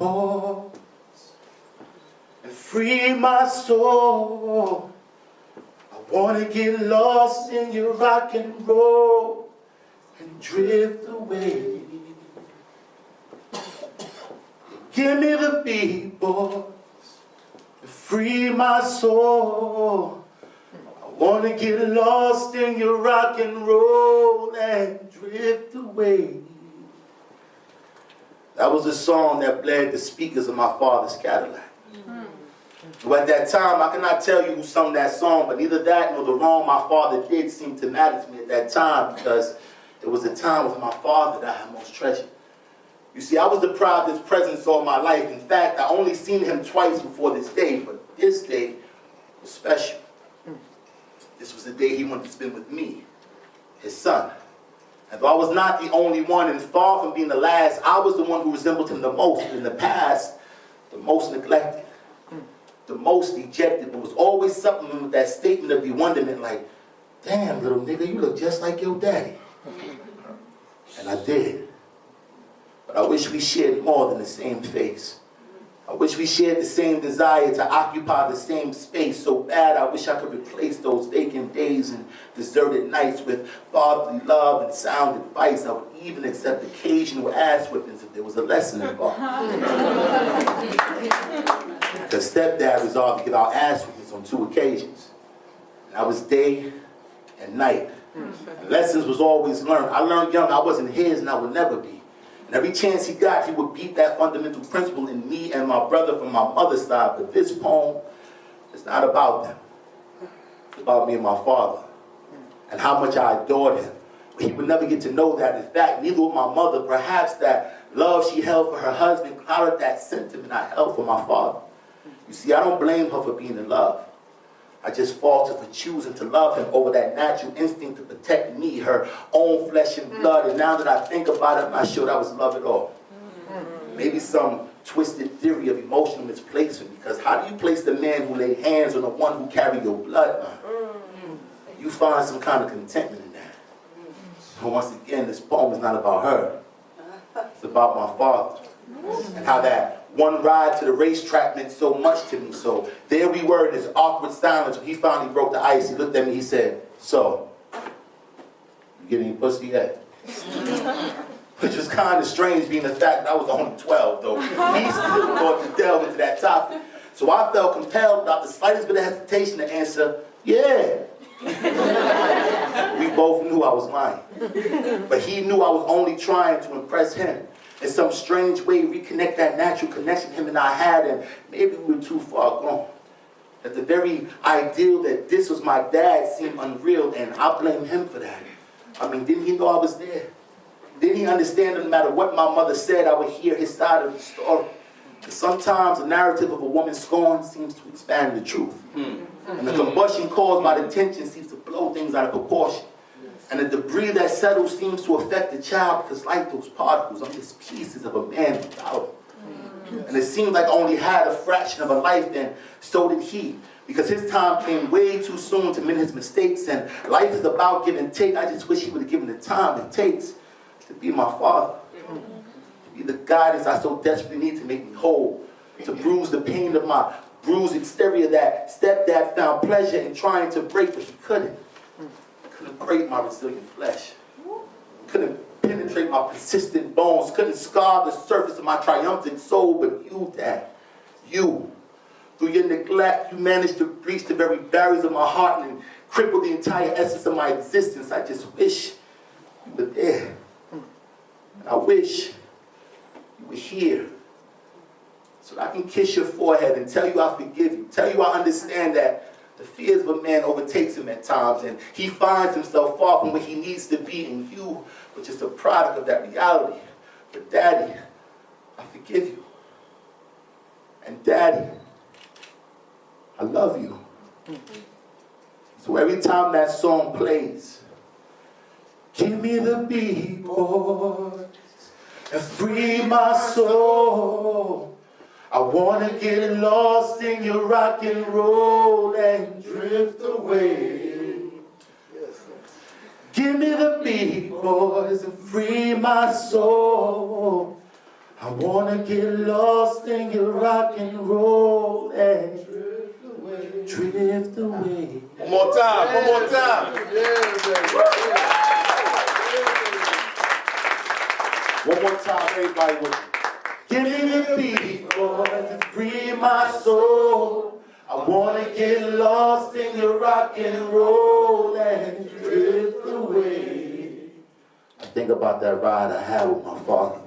boys and free my soul. I wanna get lost in your rock and roll and drift away. Give me the beat, boys, and free my soul. I wanna get lost in your rock and roll and drift away. That was a song that bled the speakers of my father's Cadillac. So at that time, I cannot tell you who sung that song, but neither that nor the wrong my father did seem to matter to me at that time, because it was the time with my father that I had most treasured. You see, I was deprived of his presence all my life. In fact, I only seen him twice before this day, but this day was special. This was the day he wanted to spend with me, his son. And though I was not the only one, and far from being the last, I was the one who resembled him the most. In the past, the most neglected, the most dejected, but was always supplemented with that statement of bewilderment like, damn, little nigga, you look just like your daddy. And I did. But I wish we shared more than the same face. I wish we shared the same desire to occupy the same space so bad. I wish I could replace those vacant days and deserted nights with fatherly love and sound advice. I would even accept occasional ass whippings if there was a lesson involved. Because stepdad resolved to give out ass whippings on 2 occasions. And I was day and night. And lessons was always learned. I learned young I wasn't his and I would never be. And every chance he got, he would beat that fundamental principle in me and my brother from my mother's side. But this poem is not about them. It's about me and my father and how much I adored him. But he would never get to know that. In fact, neither would my mother. Perhaps that love she held for her husband clouded that sentiment I held for my father. You see, I don't blame her for being in love. I just fault her for choosing to love him over that natural instinct to protect me, her own flesh and blood. And now that I think about it, I'm not sure that was love at all. Maybe some twisted theory of emotional misplacement, because how do you place the man who laid hands on the one who carried your bloodline? You find some kind of contentment in that. So once again, this poem is not about her. It's about my father. And how that one ride to the racetrack meant so much to me. So there we were in this awkward silence. When he finally broke the ice, he looked at me, he said, so, you get any pussy yet? Which was kind of strange, being the fact that I was only 12, though. He still thought to delve into that topic. So I felt compelled, without the slightest bit of hesitation, to answer, yeah. We both knew I was lying. But he knew I was only trying to impress him. In some strange way, reconnect that natural connection him and I had, and maybe we were too far gone. That the very ideal that this was my dad seemed unreal, and I blame him for that. I mean, didn't he know I was there? Didn't he understand that no matter what my mother said, I would hear his side of the story? But sometimes the narrative of a woman's scorn seems to expand the truth. And the combustion caused by the tension seems to blow things out of proportion. And the debris that settles seems to affect the child, because like those particles, I'm just pieces of a man without him. And it seemed like I only had a fraction of a life, and so did he. Because his time came way too soon to mend his mistakes, and life is about give and take. I just wish he would have given the time it takes to be my father. To be the guidance I so desperately need to make me whole. To bruise the pain of my bruised exterior that stepdad found pleasure in trying to break, but he couldn't. Couldn't break my resilient flesh. Couldn't penetrate my persistent bones. Couldn't scar the surface of my triumphant soul. But you, Dad, you, through your neglect, you managed to breach the very barriers of my heart and cripple the entire essence of my existence. I just wish you were there. And I wish you were here, so that I can kiss your forehead and tell you I forgive you. Tell you I understand that the fears of a man overtakes him at times, and he finds himself far from where he needs to be, and you were just a product of that reality. But Daddy, I forgive you. And Daddy, I love you. So every time that song plays, give me the beat, boys, and free my soul. I want to get lost in your rock and roll and drift away. Give me the beat, boys, and free my soul. I wanna get lost in your rock and roll and drift away. One more time, one more time. One more time, everybody with me. Give me the beat, boy, to free my soul. I wanna get lost in your rock and roll and drift away. I think about that ride I had with my father.